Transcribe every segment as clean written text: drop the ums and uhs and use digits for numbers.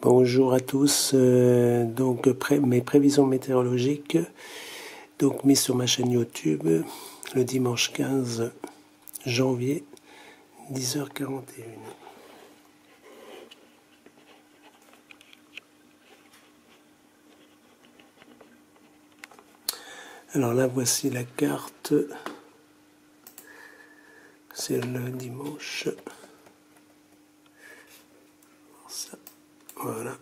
Bonjour à tous, donc mes prévisions météorologiques, donc mises sur ma chaîne YouTube le dimanche 15 janvier, 10h41. Alors là, voici la carte, c'est le dimanche, ça, voilà.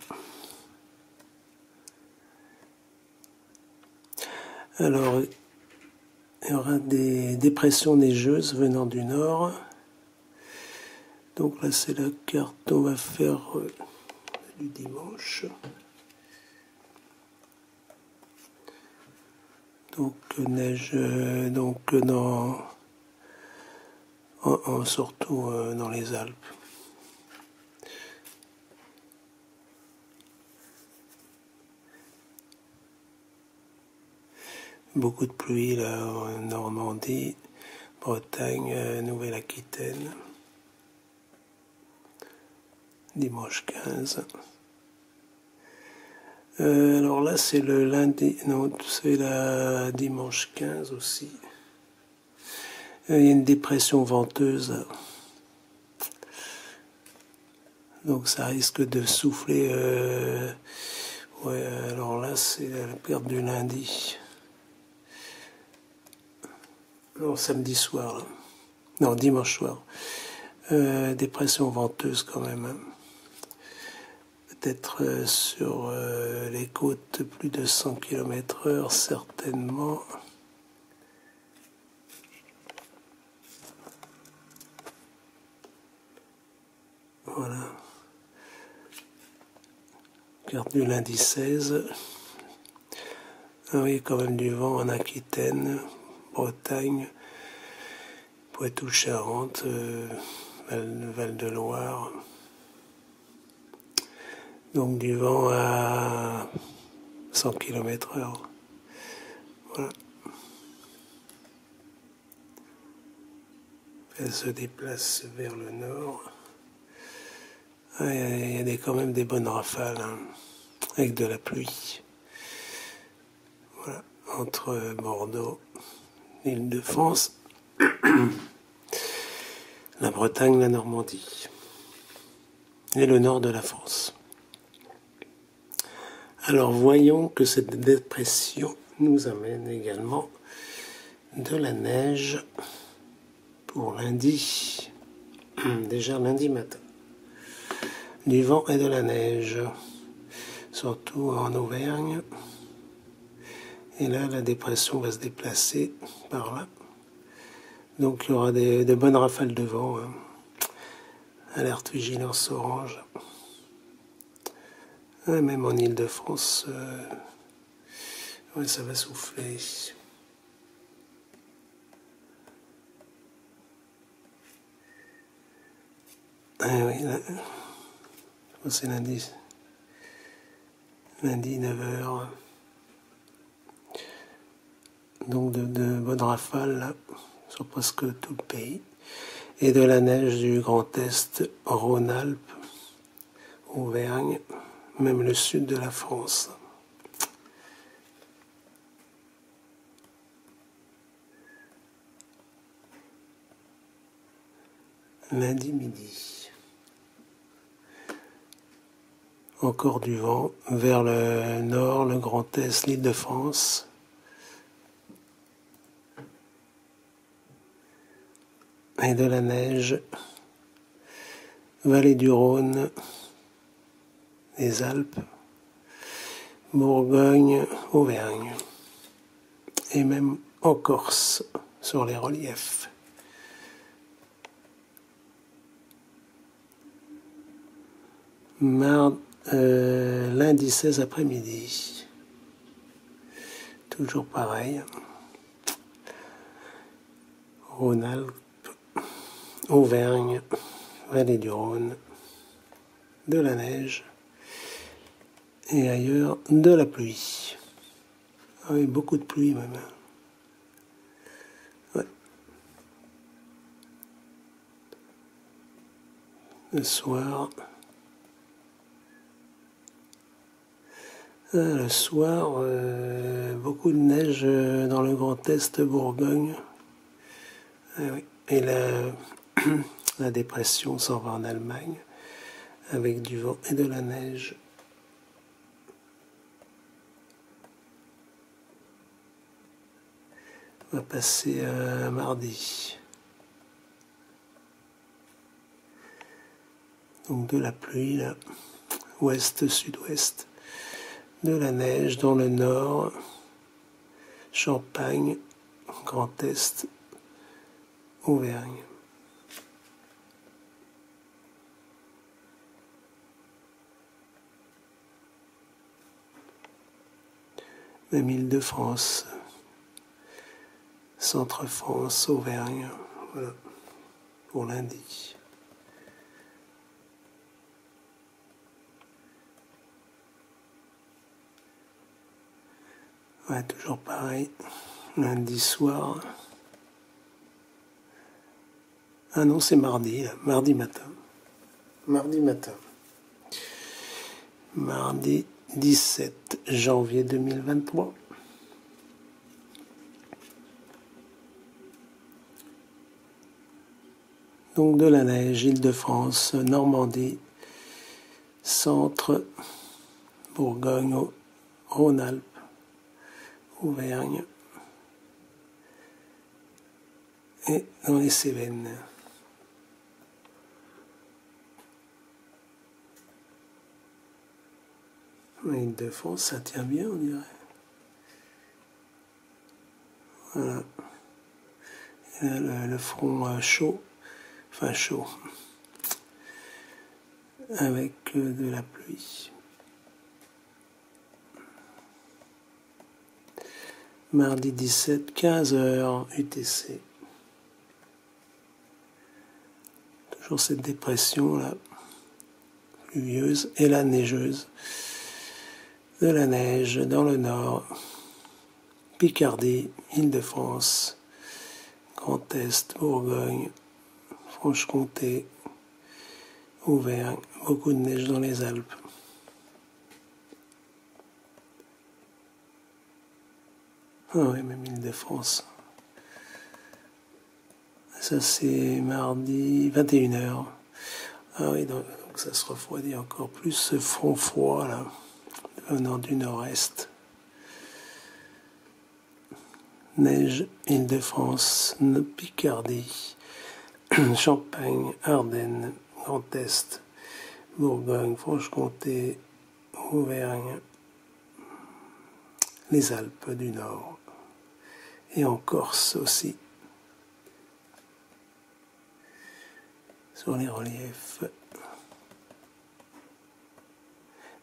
Alors, il y aura des dépressions neigeuses venant du nord. Donc là, c'est la carte qu'on va faire du dimanche. Donc neige, donc surtout dans les Alpes. Beaucoup de pluie là en Normandie, Bretagne, Nouvelle-Aquitaine. Dimanche 15. Alors là c'est le lundi, non c'est la dimanche 15 aussi. Il y a une dépression venteuse. Donc ça risque de souffler. Ouais, alors là c'est la perte du lundi. Non, samedi soir. Là. Non, dimanche soir. Dépression venteuse quand même. Hein. Peut-être sur les côtes plus de 100 km/h, certainement. Voilà. Carte du lundi 16. Ah oui, quand même du vent en Aquitaine, Bretagne, Poitou-Charentes, Val-de-Loire. Donc du vent à 100 km/h. Voilà. Elle se déplace vers le nord. Ah, il y a quand même des bonnes rafales, hein, avec de la pluie. Voilà, entre Bordeaux, l'Île-de-France, la Bretagne, la Normandie et le nord de la France. Alors voyons que cette dépression nous amène également de la neige pour lundi, déjà lundi matin. Du vent et de la neige, surtout en Auvergne. Et là, la dépression va se déplacer par là. Donc il y aura de bonnes rafales de vent. Hein. Alerte vigilance orange. Et même en Île-de-France, ouais, ça va souffler. Ah oui, là, c'est lundi. Lundi 9h. Donc de bonnes rafales là, sur presque tout le pays. Et de la neige du Grand Est, Rhône-Alpes, Auvergne, même le sud de la France. Lundi midi. Encore du vent vers le nord, le Grand Est, l'Île-de-France. Et de la neige, vallée du Rhône, les Alpes, Bourgogne, Auvergne, et même en Corse, sur les reliefs. Lundi 16 après-midi, toujours pareil, Rhône-Alpes, Auvergne, vallée du Rhône, de la neige, et ailleurs de la pluie. Ah oui, beaucoup de pluie même. Ouais. Le soir, Le soir, beaucoup de neige dans le Grand Est, Bourgogne. Oui. Et la dépression s'en va en Allemagne, avec du vent et de la neige. On va passer à mardi. Donc de la pluie, là, ouest-sud-ouest. De la neige dans le nord, Champagne, Grand Est, Auvergne. Même Île-de-France, Centre-France, Auvergne, voilà, pour lundi. Ouais, toujours pareil, lundi soir. Ah non, c'est mardi, là. Mardi matin. Mardi matin. Mardi 17 janvier 2023. Donc de la neige, Île-de-France, Normandie, Centre, Bourgogne, Rhône-Alpes, Auvergne et dans les Cévennes. Île-de-France, ça tient bien, on dirait. Voilà. Et là, le front chaud, enfin chaud, avec de la pluie. Mardi 17, 15h, UTC. Toujours cette dépression là, pluvieuse et la neigeuse. De la neige dans le nord, Picardie, Île-de-France, Grand Est, Bourgogne, Franche-Comté, Auvergne, beaucoup de neige dans les Alpes. Ah oui, même Île-de-France. Ça c'est mardi 21h. Ah oui, donc ça se refroidit encore plus, ce front froid là, venant du nord-est. Neige, Île-de-France, Picardie, Champagne, Ardennes, Grand Est, Bourgogne, Franche-Comté, Auvergne, les Alpes du Nord et en Corse aussi. Sur les reliefs.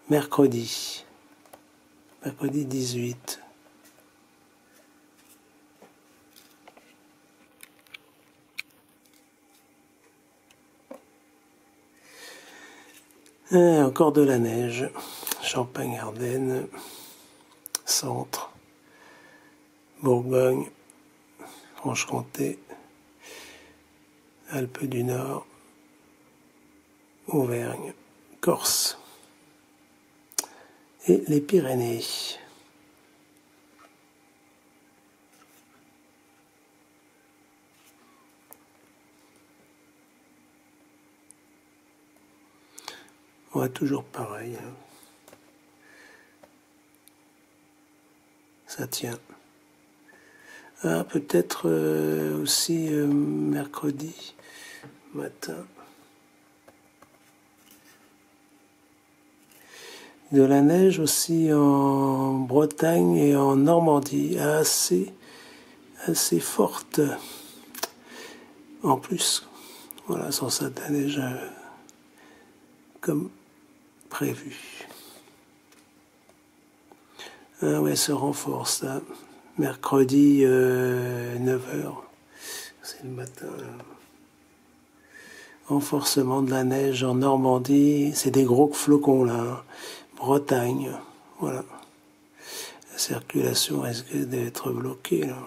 Mercredi 18. Encore de la neige, Champagne-Ardenne, Centre, Bourgogne, Franche-Comté, Alpes du Nord, Auvergne, Corse et les Pyrénées. Ouais, toujours pareil. Ça tient. Ah, peut-être aussi mercredi matin. De la neige aussi en Bretagne et en Normandie, assez forte. En plus, voilà, sans ça, de la neige comme prévu. Ah ouais, se renforce là. Mercredi 9h. C'est le matin là. Renforcement de la neige en Normandie. C'est des gros flocons là. Hein. Bretagne. Voilà. La circulation risque d'être bloquée là.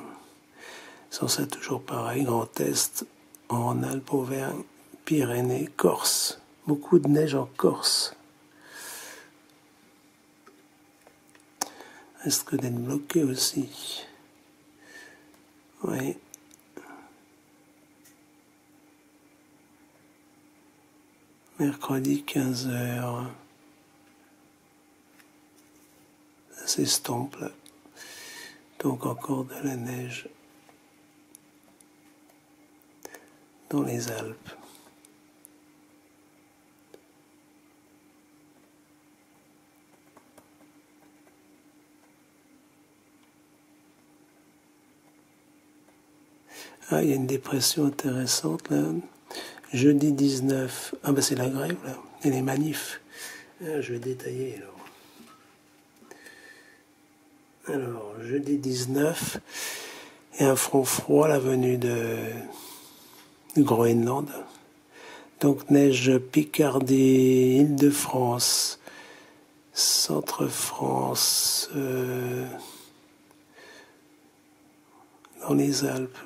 Sans ça, toujours pareil. Grand Est, en Alpes, Auvergne, Pyrénées, Corse. Beaucoup de neige en Corse. Risque d'être bloqué aussi. Oui. Mercredi 15h. Ça s'estompe là. Donc encore de la neige dans les Alpes. Ah, il y a une dépression intéressante là. Jeudi 19. Ah ben c'est la grève là. Et les manifs. Ah, je vais détailler alors. Alors, jeudi 19, et un front froid, la venue du Groenland. Donc, neige Picardie, Île-de-France, Centre-France, dans les Alpes,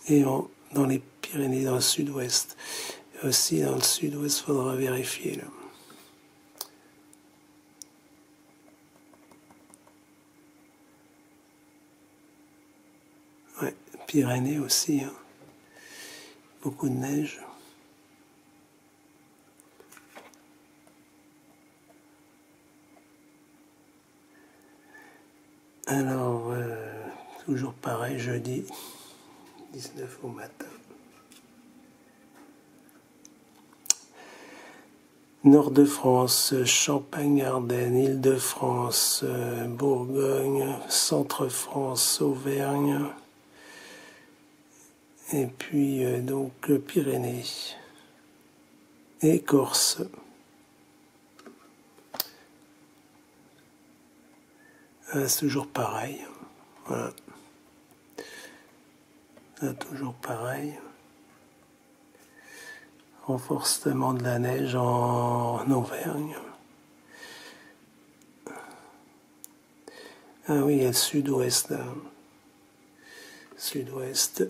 et dans les Pyrénées, dans le sud-ouest. Aussi, dans le sud-ouest, il faudra vérifier là. Ouais, Pyrénées aussi, hein. Beaucoup de neige. Alors, toujours pareil, jeudi 19 au matin. Nord-de-France, Champagne-Ardenne, Île-de-France, Bourgogne, Centre-France, Auvergne, et puis donc Pyrénées et Corse. C'est toujours pareil. Voilà. Toujours pareil. Renforcement de la neige en Auvergne. Ah oui, il y a le sud-ouest là. Sud-ouest.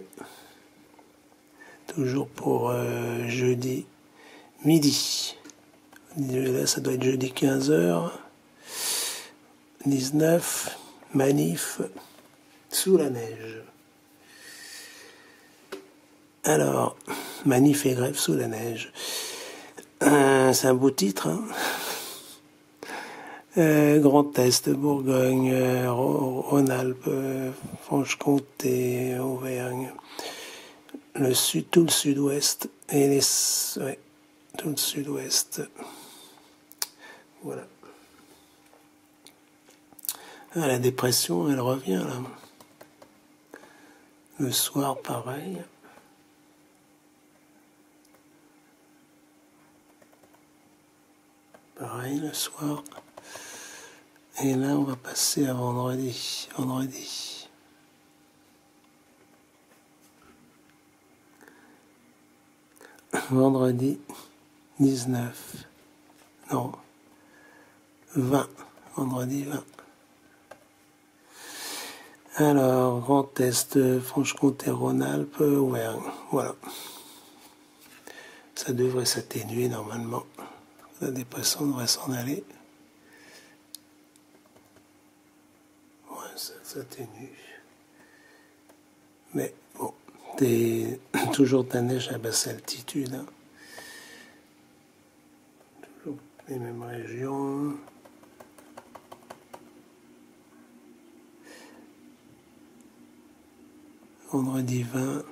Toujours pour jeudi midi. Là, ça doit être jeudi 15h. 19, manif sous la neige. Alors, manif et grève sous la neige. C'est un beau titre, hein. Grand Est, Bourgogne, Rhône-Alpes, Franche-Comté, Auvergne, le sud, tout le sud-ouest et ouais, tout le sud-ouest. Voilà. Ah, la dépression, elle revient là. Le soir, pareil. Pareil le soir. Et là, on va passer à vendredi. Vendredi 19. Non. 20. Vendredi 20. Alors, Grand Est, Franche-Comté, Rhône-Alpes, Auvergne. Voilà. Ça devrait s'atténuer normalement. La dépression devrait s'en aller. Ouais, ça s'atténue. Mais bon, toujours de la neige à basse altitude. Hein. Toujours les mêmes régions. Vendredi 20.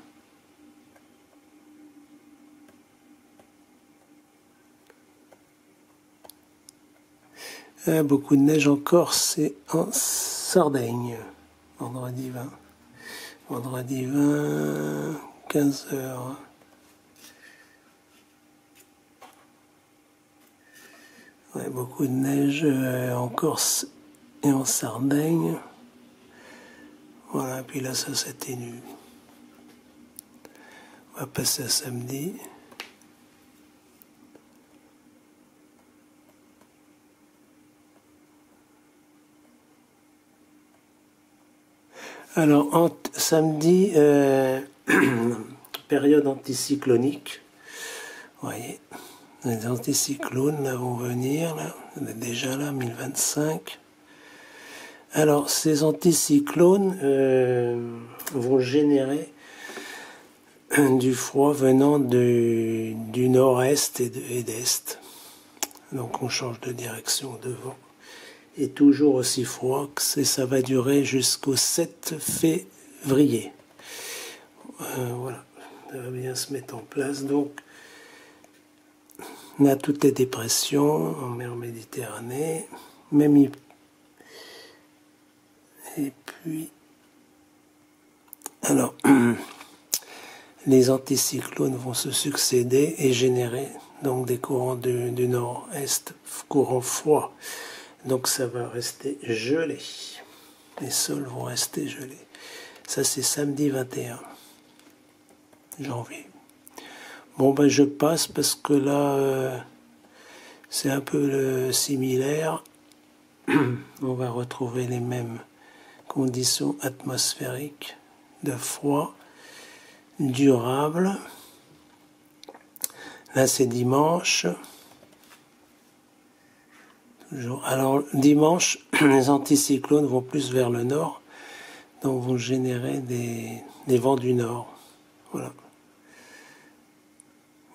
Beaucoup de neige en Corse et en Sardaigne. Vendredi 20. Vendredi 20, 15h. Ouais, beaucoup de neige en Corse et en Sardaigne. Voilà, puis là ça s'atténue. On va passer à samedi. Alors, samedi, période anticyclonique. Vous voyez, les anticyclones là, vont venir, là. On est déjà là, 1025. Alors, ces anticyclones vont générer du froid venant du nord-est et d'est. Donc, on change de direction de vent. Et toujours aussi froid, ça va durer jusqu'au 7 février. Voilà, ça va bien se mettre en place. Donc, on a toutes les dépressions en mer Méditerranée, même. Et puis, alors, les anticyclones vont se succéder et générer donc des courants du nord-est, courants froids. Donc ça va rester gelé. Les sols vont rester gelés. Ça, c'est samedi 21 janvier. Bon, ben je passe parce que là, c'est un peu similaire. On va retrouver les mêmes conditions atmosphériques de froid durable. Là, c'est dimanche. Alors, dimanche, les anticyclones vont plus vers le nord, donc vont générer des vents du nord. Voilà.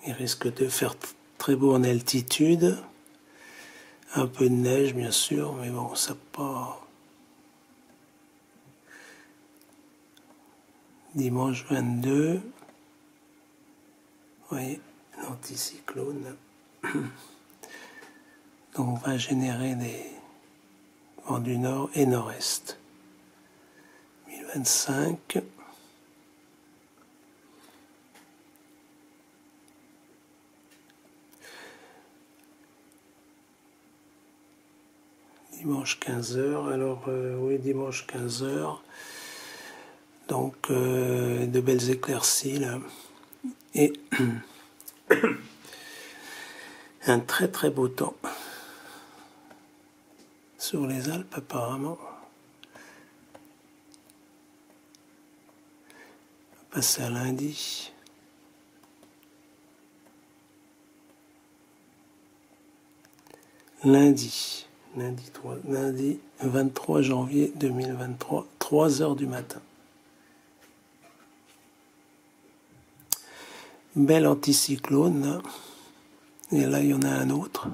Il risque de faire très beau en altitude. Un peu de neige, bien sûr, mais bon, ça pas. Dimanche 22. Vous voyez, l'anticyclone. Donc on va générer des vents du nord et nord-est. 2025. Dimanche 15h. Alors oui, dimanche 15h. Donc de belles éclaircies là. Et un très très beau temps. Sur les Alpes apparemment. On va passer à lundi. Lundi 23 janvier 2023, 3h du matin. Bel anticyclone là. Et là il y en a un autre.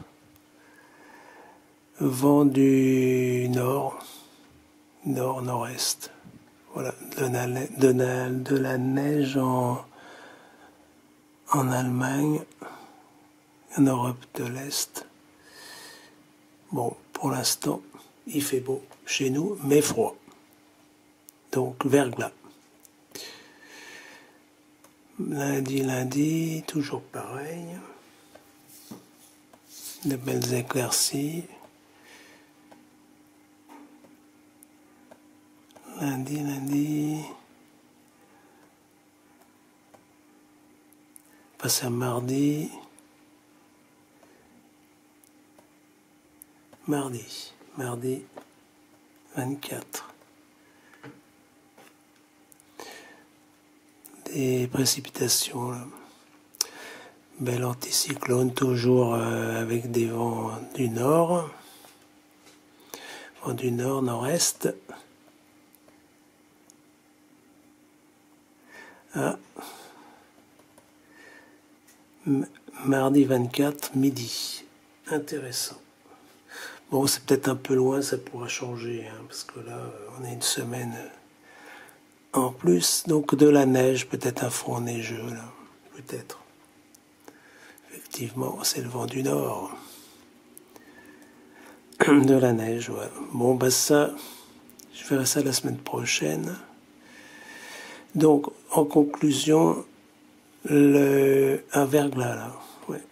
Vent du nord, nord-nord-est. Voilà, de la neige en Allemagne, en Europe de l'Est. Bon, pour l'instant, il fait beau chez nous, mais froid. Donc, verglas. Lundi, toujours pareil. De belles éclaircies. Lundi. Passe à mardi. Mardi 24. Des précipitations là. Bel anticyclone, toujours avec des vents du nord. Vents du nord, nord-est. Ah. Mardi 24, midi. Intéressant. Bon, c'est peut-être un peu loin, ça pourra changer, hein, parce que là, on a une semaine en plus. Donc de la neige, peut-être un front neigeux, là. Peut-être. Effectivement, c'est le vent du nord. De la neige, ouais. Bon, bah ça, je ferai ça la semaine prochaine. Donc, en conclusion, un verglas, là. Ouais.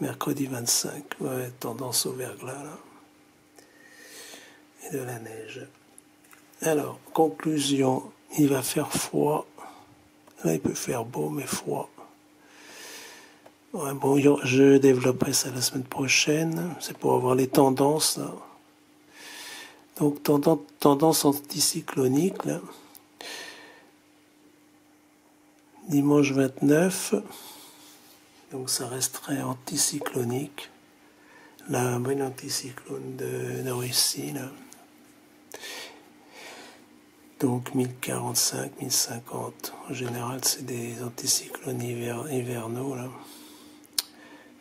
Mercredi 25, ouais, tendance au verglas, là. Et de la neige. Alors, conclusion, il va faire froid. Là, il peut faire beau, mais froid. Ouais, bon, je développerai ça la semaine prochaine. C'est pour avoir les tendances, là. Donc, tendance anticyclonique, là. Dimanche 29. Donc, ça resterait anticyclonique. Là, un bon anticyclone de Russie, là. Donc 1045, 1050. En général, c'est des anticyclones hivernaux, là.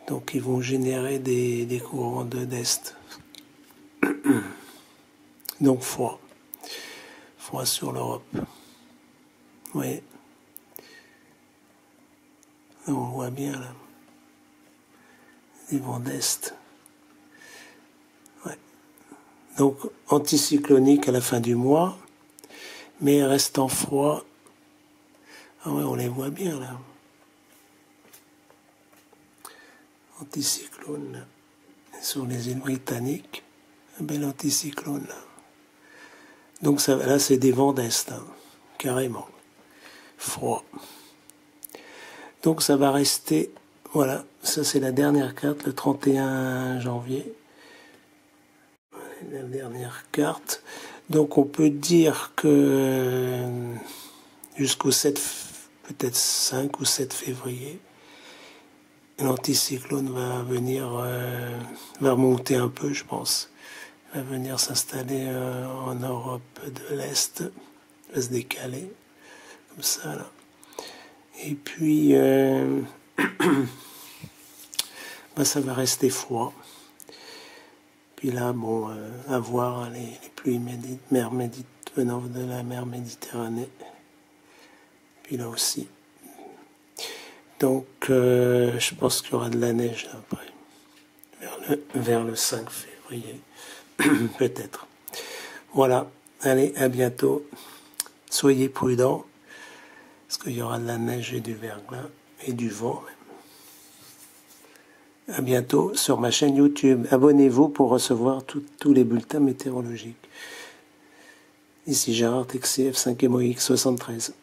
Donc ils vont générer des courants d'est. Donc froid. Froid sur l'Europe. Vous voyez. On voit bien là. Des vents d'est. Ouais. Donc anticyclonique à la fin du mois, mais restant froid. Ah ouais, on les voit bien là. Anticyclone là. Sur les îles britanniques. Un bel anticyclone là. Donc ça, là c'est des vents d'est, hein, carrément. Froid. Donc ça va rester, voilà, ça c'est la dernière carte, le 31 janvier. La dernière carte. Donc on peut dire que jusqu'au 7, peut-être 5 ou 7 février, l'anticyclone va venir, va remonter un peu, je pense. Va venir s'installer en Europe de l'Est, va se décaler, comme ça là. Et puis, bah, ça va rester froid. Puis là, bon, à voir hein, les pluies venant de la mer Méditerranée. Puis là aussi. Donc, je pense qu'il y aura de la neige après, vers le 5 février, peut-être. Voilà, allez, à bientôt. Soyez prudents, parce qu'il y aura de la neige et du verglas, et du vent même. À bientôt sur ma chaîne YouTube. Abonnez-vous pour recevoir tous les bulletins météorologiques. Ici Gérard TXCF 5MOX 73.